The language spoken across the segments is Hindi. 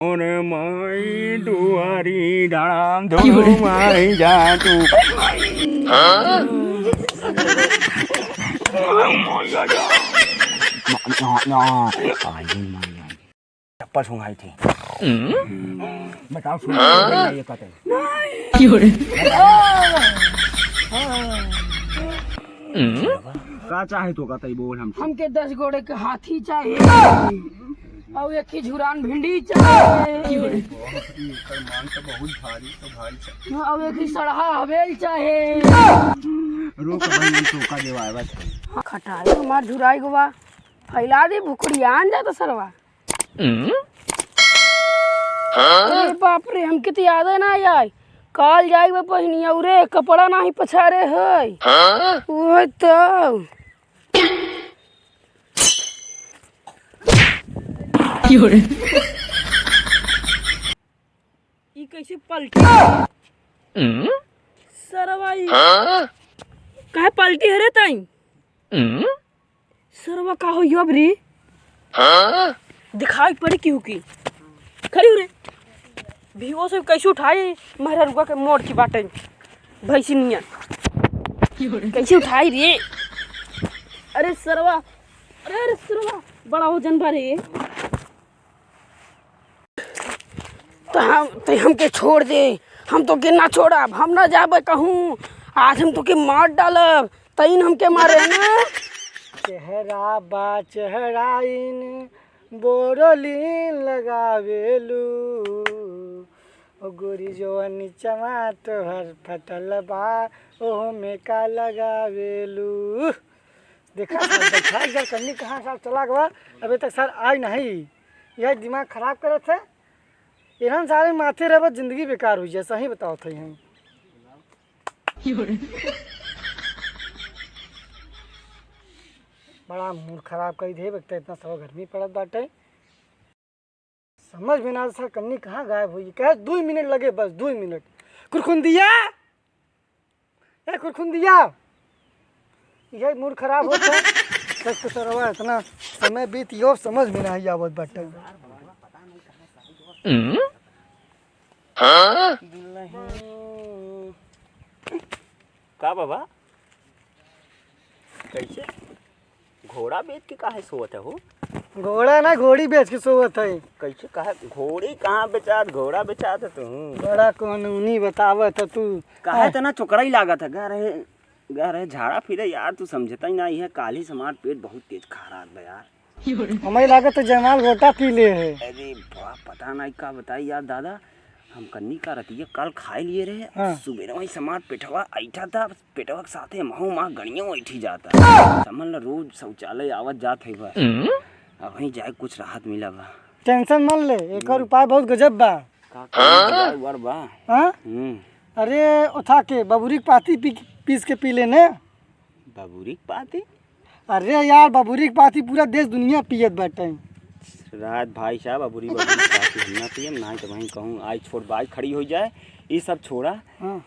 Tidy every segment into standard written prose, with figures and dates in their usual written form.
और माई दुआरी डाम धो माई जा तू चप्पल सुंघाई थी। बताओ सुंघाई ये कहते का चाहे तो कहते बोल हमके 10 घोड़े के हाथी चाहिए और एक ही झुरान भिंडी चाहिए बहुत भारी तो भारी और एक ही सड़हा हवेल चाहिए। रोक भाई चौका देवा बस खटाई हमार झुराई गोवा फैला दे भुखड़ी आन जा तो सरवा। अरे बाप रे हमके तो याद है ना यार काल जाए पहनी और कपड़ा नहीं पछारे है वो तो ई कैसे पलटी सरवा काहे पलटी हरे ताई सरवा का हो अब रे दिखाई पड़ी क्यों की खड़ी हो रे भीवो से कैसे उठाई मेहरा रुका के मोड़ की बाटे भैंसी निया कैसे उठाई रे। अरे सरवा अरे सरवा बड़ा वजन भरे तो हमके छोड़ दे हम तो के ना छोड़ब हम ना जाबे कहूँ आज हम तो के मार डालब तईन हमके मारे ना। चेहरा बा चेहराइन बोरोलीन लगावेलू ओ गोरी जवन नीचवा तोहर फटल बा ओहो में का लगावेलू। देखा बैठा इधर कन्नी कहाँ साल चला गवा अभी तक सर आई नहीं यह दिमाग खराब करे थे एहन सारे माथे रहे बस जिंदगी बेकार हुई है सही बताओ थे हम बड़ा मूड खराब कर दे व्यक्ति इतना सब गर्मी पड़त बाटे समझ में ना सर कन्नी कहाँ गायब हुई कहे 2 मिनट लगे बस 2 मिनट कुरकुंदिया ए कुरकुंदिया यह मूड खराब होता है सच तो सरवा इतना समय बीतियो समझ में नहीं आवत बाटे। का बाबा कैसे घोड़ा बेच के काहे सोवत है हो? घोड़ा ना घोड़ी बेच के सोवत है। कैसे कहा घोड़ी कहाँ बेचात घोड़ा बेचात तू बड़ा कानूनी बतावत है तू काहे तना चोकरा ही लागत है गा रहे झाड़ा फिरे यार तू समझता ही ना यह काली समार पेट बहुत तेज खा रहा है यार हमें लागत है जयमाल घोटा पी ले है। अरे वाह पता नहीं का बताई यार दादा हम कन्नी का रतिया कल खाए लिए रहे हाँ। सुबह वही समार पेटवा ऐठा था पेटवा के साथे महू माँ गणियों ऐठी जाता समझ ल रोज शौचालय आवत जात है बा अब वहीं जाए कुछ राहत मिला बा। टेंशन मन ले एक और उपाय बहुत गजब बा का वर बा हाँ? अरे उठा के बबूरी की पाती पीस के पी लेने। बबूरी की पाती अरे यार बबूरी की पाती पूरा देश दुनिया पियत बाटे। रात भाई साहब बबूरी पाती हम ना पियम ना तो वहीं कहूँ आज छोड़ बाज खड़ी हो जाए ये सब छोड़ा हाँ।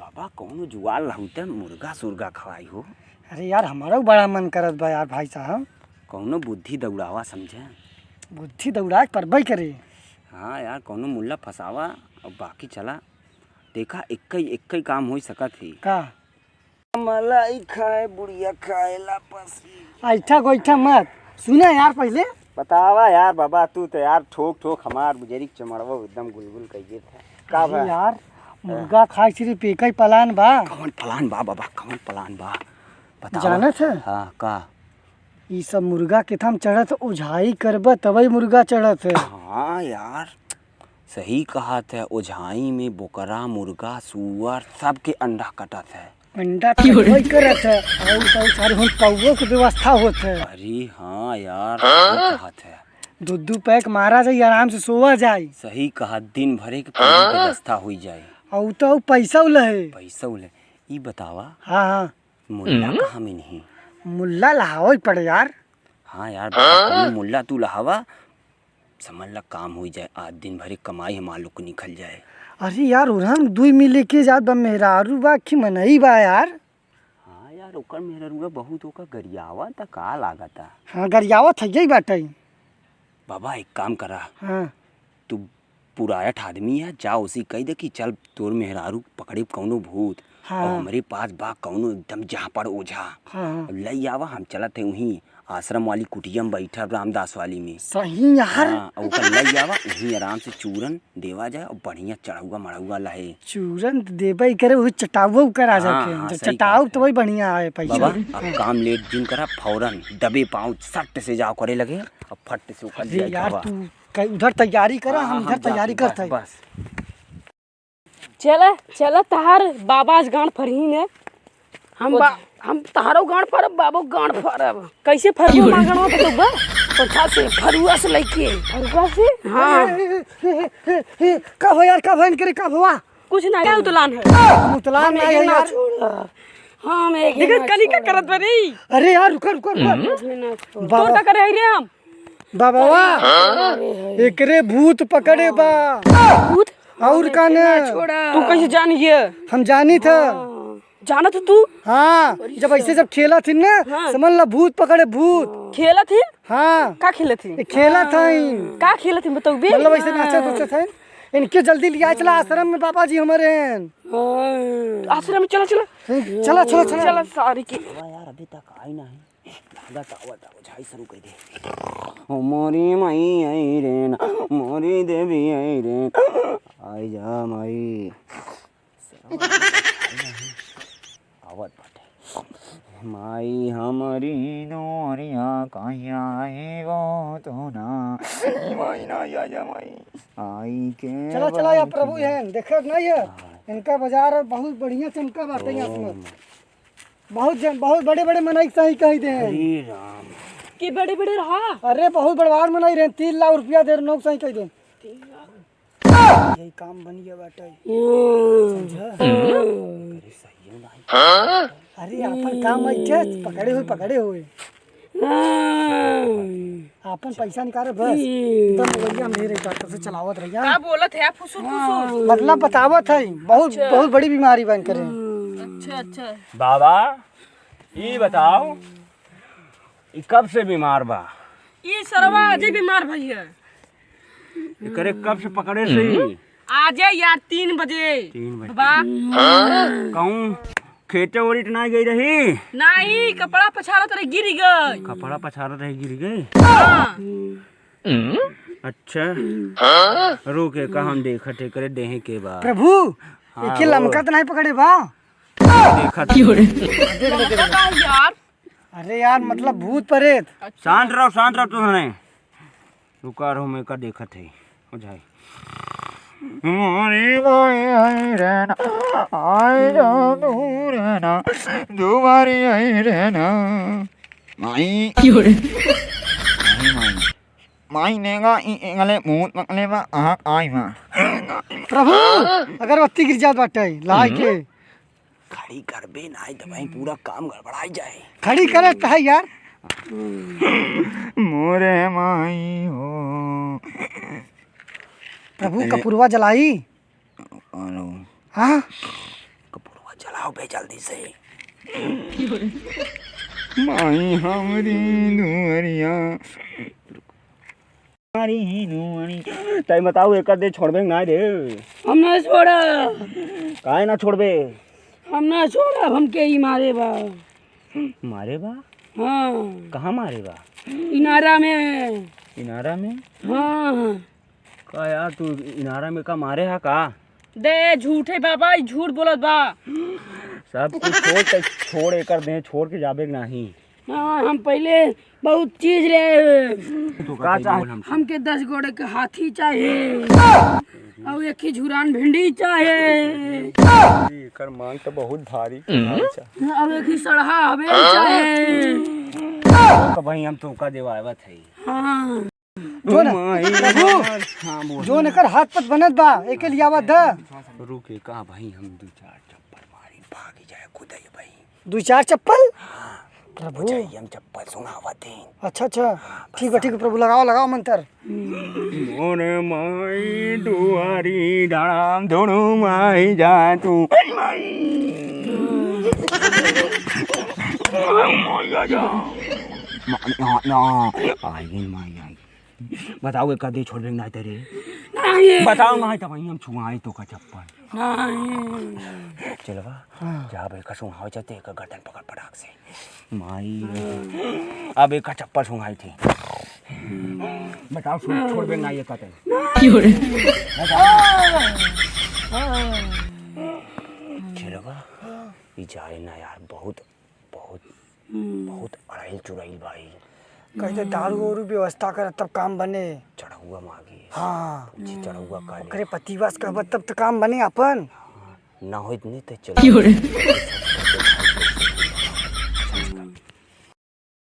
बाबा कौन जुआल रहते मुर्गा सुर्गा खवाई हो। अरे यार हमारा बड़ा मन करत बा यार भाई साहब कौनो बुद्धि दौड़ावा समझे बुद्धि दौड़ा परबई करे। हाँ यार कौनो मुल्ला फसावा और बाकी चला देखा एक काम हो सकत ही का मलाई खाए बुढ़िया खाए लापसी ऐठा गोईठा मत सुना यार पहले बतावा यार बाबा तू तो यार ठोक ठोक हमार बुजरी चमड़वा एकदम गुलगुल कइए थे का बा यार मुर्गा खाए सिर्फ एक ही पलान बा। कौन प्लान बा बाबा कौन प्लान बा बतावा जानत है हाँ का ये सब मुर्गा के थम चढ़त ओझाई करब तबई मुर्गा चढ़त है। हाँ यार सही कहा था ओझाई में बोकरा मुर्गा सुअर सब के अंडा कटत है अंडा वही करत है और तो सारे हम कौवो की व्यवस्था होत है। अरे हाँ यार सही कहा था दूध पैक मारा जाए आराम से सोवा जाए सही कहा दिन भरे के पूरी व्यवस्था हो जाए और तो पैसा उलहे पैसा उले ई बतावा हाँ हाँ मुल्ला कहाँ में नहीं मुल्ला लहाओ ही पड़े यार। हाँ यार बाबा मुल्ला तू लहावा समझ ला काम हो जाए आज दिन भरे कमाई हमारे लोग को निकल जाए। अरे यार उन्हन 2 मिले के जात बा मेहरारू बा कि मनई बा यार। हाँ यार ओकर मेहरुआ बहुत ओकर गरियावा त का लागता। हाँ गरियावत है यही बाटे बाबा एक काम करा हाँ तू पुरायठ आदमी है, जा उसी कही दे कि चल तोर मेहरारू पकड़े कौनो भूत। हाँ। और हमरे पास बा कौनो एकदम जहाँ पर ओझा। हाँ। लई आवा, हम चलत है वहीं आश्रम वाली कुटिया में बैठा रामदास वाली में। सही यार। हाँ, और ओकर लई आवा, वहीं आराम से चूरन देवा जाए और बढ़िया चढ़ाऊगा मढ़ाऊगा लहे। चूरन देबे करे वही चटावो करा हाँ, जाके हाँ, जब सही चटाऊ बात तो वही बढ़िया है पैसा। बाबा अब काम लेट जिन करा, फौरन दबे पाँव सट से जाओ करे लगे और फट से उखड़ अरे जाए यार खावा। तू उधर तैयारी करा, हाँ, हम हम इधर तैयारी जाते, करते हैं। बस चल तहार बाबाज गांड फरही ने हम तहारो गांड फरब, बाबो गांड फरब। कैसे फरबो मांगणवा बतौबा? पछा से फरुआ से लइके फरुआ से। हाँ कब हो यार, कब है इनके, कब हुआ? कुछ ना क्या उतलान है। मुतलान में है यार। हाँ मैं देखा कनी का करत बरी। अरे यार रुको रुको रुको। तोर का करे रे हम बाबा एकरे भूत पकड़े बा। भूत और काने तू कैसे जानिए? हम जानी था। जाना तो तू हाँ, जब ऐसे जब खेला थी ना, हाँ। समझ ला भूत पकड़े भूत। खेला थी? हाँ का खेला थी? ये खेला था का खेला थी बताओ बे। मतलब ऐसे नाचा सोचा था। इनके जल्दी लिया चला आश्रम में, बाबा जी हमारे हैं। आश्रम में चला चला चला चला चला चला सारी की। यार अभी तक आई नहीं, लागत आवत झाई शुरू कर दे। ओ मोरी माई आई रे ना, मोरी देवी आई रे, आई जा माई आवत बाटे। माई हमारी नोरिया कहिया आई वो तो ना, माई ना आ जा माई आई के। चला चला या प्रभु हैं, देखा नहीं है इनका बाजार बहुत बढ़िया चमका बाटे यहाँ पे। बहुत बड़े बड़े मनाई सही कही दे। हरे राम के बड़े बड़े रहा। अरे बहुत बड़वार मनाई रहे, 3 लाख रुपया दे रहे, सही कही दे। यही काम बन गया बाटे। अरे अपन काम ऐसे पकड़े हुए अपन पैसा निकाले बस। एकदम बढ़िया मेरे डॉक्टर से चलावत रहिया। का बोलत है फुसुर फुसुर? मतलब बतावत है बहुत बड़ी बीमारी बन करे। अच्छा अच्छा। बाबा ये बताओ ये कब से बीमार बा? ये सरवा आज बीमार भई है। करे कब से पकड़े से? आज यार 3 बजे। 3 बजे बा कहूँ खेते ओरी नहीं गई रही? नहीं कपड़ा पछाड़ा तरह गिर गई। कपड़ा पछाड़ा रही गिर गई? हाँ। अच्छा रुके का हम देखते करे देहे के बाद। प्रभु हाँ, एक लमका तो नहीं पकड़े बा? देखा यार अरे यार मतलब भूत प्रेत। शांत रहो तुमने। रुका रहो मैं का देखत है हो जाए। मोरी माई आई रहना, आई जा दूर रहना, तुम्हारी आई रहना माई माई नेगा इंगले मूत मकले मा आई मा। प्रभु अगरबत्ती गिर जात बाटे लाई के खड़ी करबे नाई दवाई पूरा काम गड़बड़ाई जाए। खड़ी करे है यार। मोरे माई हो प्रभु कपूरवा जलाई। हाँ कपूरवा जलाओ बे जल्दी से। माई हमरी दुआरिया मारी नुआरी तय बताओ एक दे छोड़बे ना रे? हम ना छोड़ा। काहे ना छोड़बे? हम ना छोड़ा, हमके ही मारे बा। मारे बा? हाँ कहाँ मारे बा? इनारा में। इनारा में? हाँ का यार तू इनारा में का मारे हा का? दे झूठे बाबा, झूठ बोलत बा। सब कुछ छोड़ एकर दे छोड़ के जाबे नहीं। हाँ हम पहले बहुत चीज ले। तो का चाहे? हमके 10 गोड़े के हाथी चाहिए और 1 ही झुरान भिंडी चाहिए एकर मांग तो बहुत भारी और 1 ही सड़हा हवे चाहिए। तो भाई हम तुमका देवावत है। हाँ जो न प्रभु हाँ बोल। जो नकर हाथ पत बनत बा एके लियावा द। रुके का भाई हम 2-4 चप्पल मारी भाग जाए खुद ही भाई। 2-4 चप्पल? प्रभु हम चप्पल सुनावत हैं। अच्छा ठीक है प्रभु लगाओ मंत्र। मोरे माई दुआरी डाम धुनु माई जा तू आई माई आई। बताओ एक दे छोड़ ना तेरे? नहीं बताओ माई तब हम छुआई तो का चप्पल नहीं चलवा जा बे का सुहाव जाते का गर्दन पकड़ पड़ाक से माई अब एक का चप्पल सुहाई थी बताओ छोड़ बे ना ये कहते चलवा ये जाए ना यार बहुत बहुत बहुत अड़ाइल चुड़ाइल भाई कहते दारू वारू व्यवस्था कर तब काम बने। चढ़ा हुआ मागी हाँ पूछी चढ़ा हुआ काले ओकरे पतिवास कहब तब तो काम बने अपन। ना हो इतने तो चल